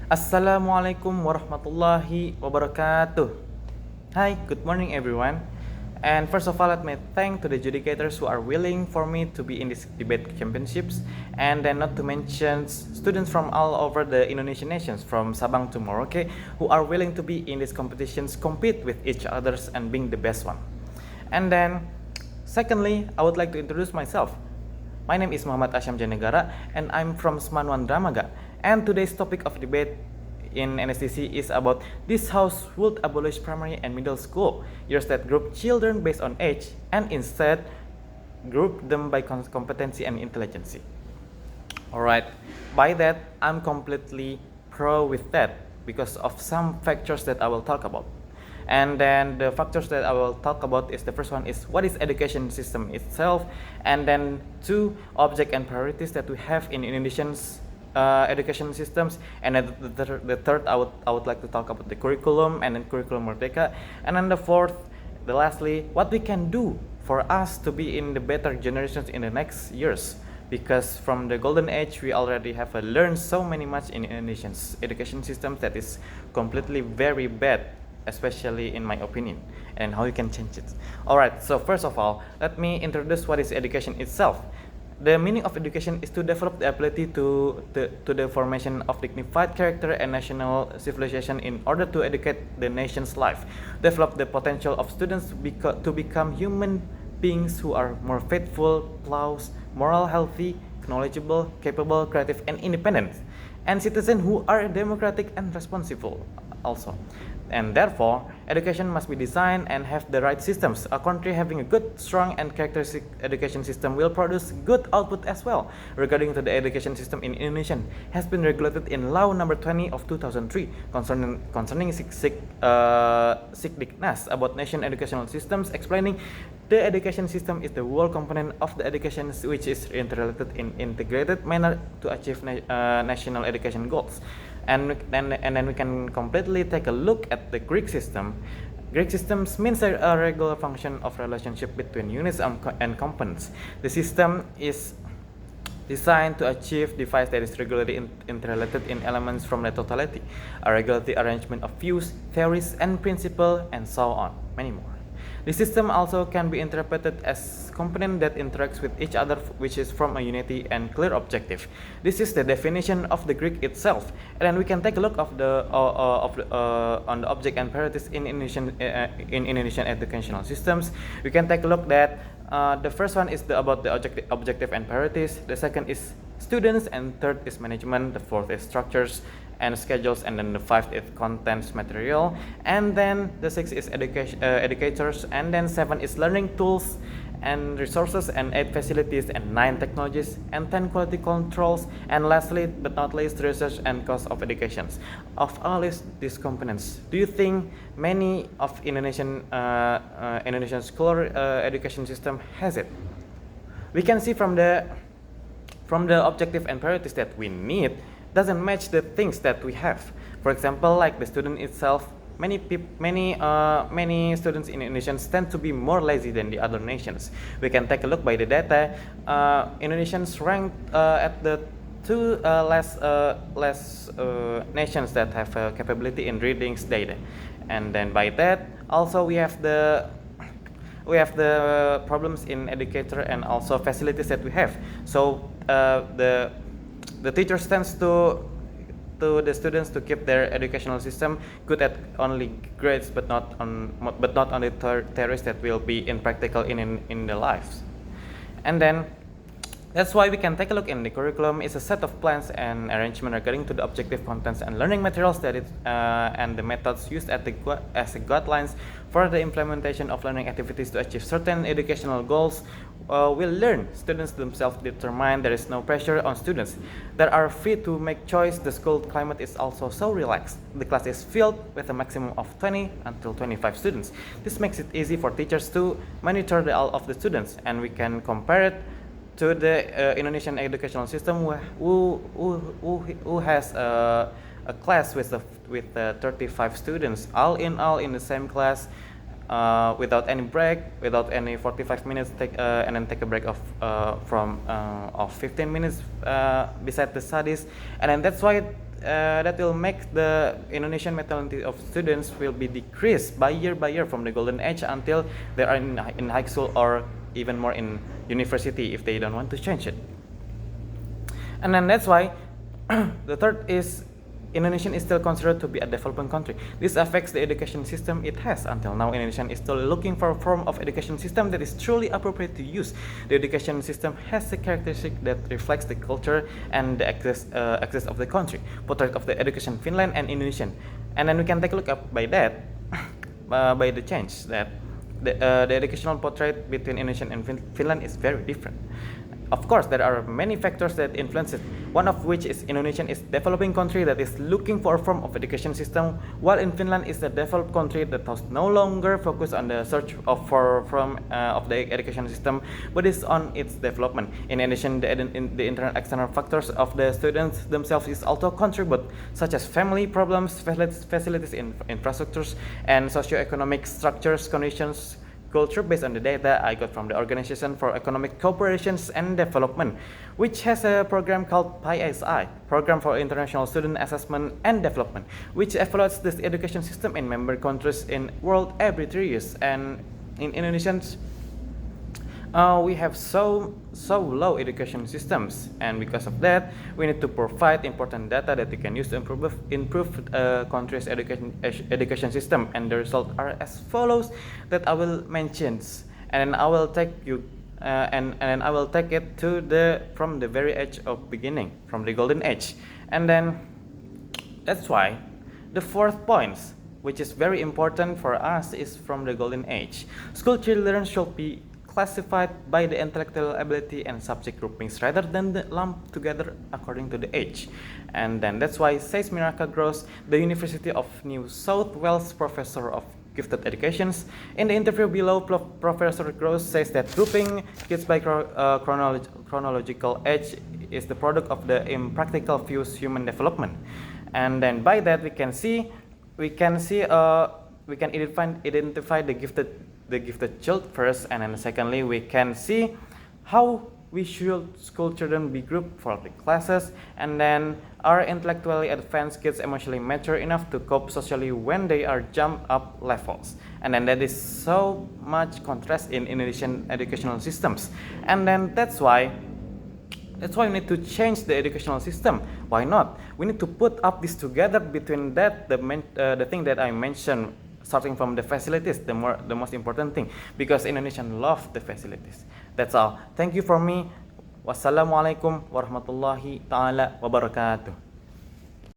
Assalamualaikum warahmatullahi wabarakatuh. Hi, good morning everyone. And first of all, let me thank to the judicators who are willing for me to be in this debate championships, and then not to mention students from all over the Indonesian nations, from Sabang to Merauke, who are willing to be in these competitions, compete with each others and being the best one. And then, secondly, I would like to introduce myself. My name is Muhammad Asyam Jayanegara, and I'm from SMAN DRAMAGA. And today's topic of debate in NSDC is about this house would abolish primary and middle school years that group children based on age and instead group them by competency and intelligence. Alright, by that, I'm completely pro with that because of some factors that I will talk about. And then the factors that I will talk about is the first one is what is education system itself, and then two object and priorities that we have in Indonesian's education systems, and then the third I would like to talk about the curriculum and then curriculum merdeka, and then the fourth, the lastly, what we can do for us to be in the better generations in the next years. Because from the golden age we already have learned so many much in Indonesian's education system that is completely very bad, especially in my opinion, and how you can change it. Alright, so first of all, let me introduce what is education itself. The meaning of education is to develop the ability to the formation of dignified character and national civilization in order to educate the nation's life, develop the potential of students to become human beings who are more faithful, pious, moral, healthy, knowledgeable, capable, creative, and independent, and citizens who are democratic and responsible also. And therefore, education must be designed and have the right systems. A country having a good, strong, and characteristic education system will produce good output as well. Regarding to the education system in Indonesia, has been regulated in Law Number 20 of 2003 concerning Sikdiknas about nation educational systems, explaining the education system is the whole component of the education which is interrelated in integrated manner to achieve national education goals. And then we can completely take a look at the Greek system. Greek systems means a regular function of relationship between units and components. The system is designed to achieve device that is regularly interrelated in elements from the totality, a regularity arrangement of views, theories, and principles, and so on, many more. The system also can be interpreted as component that interacts with each other, which is from a unity and clear objective. This is the definition of the Greek itself, and then we can take a look of the on the object and priorities in Indonesian educational systems. We can take a look that the first one is about the objective and priorities. The second is students, and third is management. The fourth is structures and schedules, and then the fifth is contents material, and then the sixth is educators, and then seven is learning tools and resources, and 8 facilities, and 9 technologies, and 10 quality controls, and lastly but not least, research and cost of education. Of all these components, do you think many of Indonesian school education system has it? We can see from the objective and priorities that we need doesn't match the things that we have. For example, like the student itself, many students in Indonesia tend to be more lazy than the other nations. We can take a look by the data. Indonesians ranked at the two less nations that have capability in readings data, and then by that also we have the problems in educator and also facilities that we have. So the teachers tends to the students to keep their educational system good at only grades, but not on the theories that will be in practical in their lives. And then that's why we can take a look in the curriculum is a set of plans and arrangement regarding to the objective contents and learning materials that and the methods used as the guidelines for the implementation of learning activities to achieve certain educational goals. Will learn. Students themselves determine. There is no pressure on students. They are free to make choice. The school climate is also so relaxed. The class is filled with a maximum of 20 until 25 students. This makes it easy for teachers to monitor all of the students, and we can compare it to the Indonesian educational system who has a class with 35 students all in the same class, without any break, without any 45 minutes and then take a break of 15 minutes beside the studies. And then that's why that will make the Indonesian mentality of students will be decreased by year from the golden age until they are in high school or even more in university if they don't want to change it. And then that's why the third is Indonesia is still considered to be a developing country. This affects the education system it has. Until now, Indonesia is still looking for a form of education system that is truly appropriate to use. The education system has a characteristic that reflects the culture and the access of the country. Portrait of the education Finland and Indonesian. And then we can take a look up by that, by the change that the educational portrait between Indonesia and Finland is very different. Of course, there are many factors that influence it. One of which is Indonesia is a developing country that is looking for a form of education system, while in Finland is a developed country that has no longer focus on the search of the education system, but is on its development. In addition, the internal external factors of the students themselves is also contribute, such as family problems, facilities, infrastructures, and socioeconomic structures, conditions, culture based on the data I got from the Organization for Economic Cooperation and Development, which has a program called PISI, Program for International Student Assessment and Development, which evaluates this education system in member countries in world every 3 years. And in Indonesia, we have so low education systems, and because of that, we need to provide important data that we can use to improve country's education system. And the results are as follows that I will mention, and I will take you and I will take it to from the very edge of beginning, from the golden age. And then that's why the fourth point, which is very important for us, is from the golden age. School children should be classified by the intellectual ability and subject groupings rather than lumped together according to the age. And then that's why, says Miraka Gross, the University of New South Wales professor of gifted educations. In the interview below, Professor Gross says that grouping kids by chronological age is the product of the impractical views human development. And then by that we can identify the gifted child first, and then secondly we can see how we should school children be grouped for the classes, and then are intellectually advanced kids emotionally mature enough to cope socially when they are jump up levels. And then that is so much contrast in Indonesian educational systems, and then that's why we need to change the educational system. Why not? We need to put up this together between that the thing that I mentioned, starting from the facilities, the most important thing, because Indonesians love the facilities. That's all. Thank you for me. Wassalamualaikum warahmatullahi taala wabarakatuh.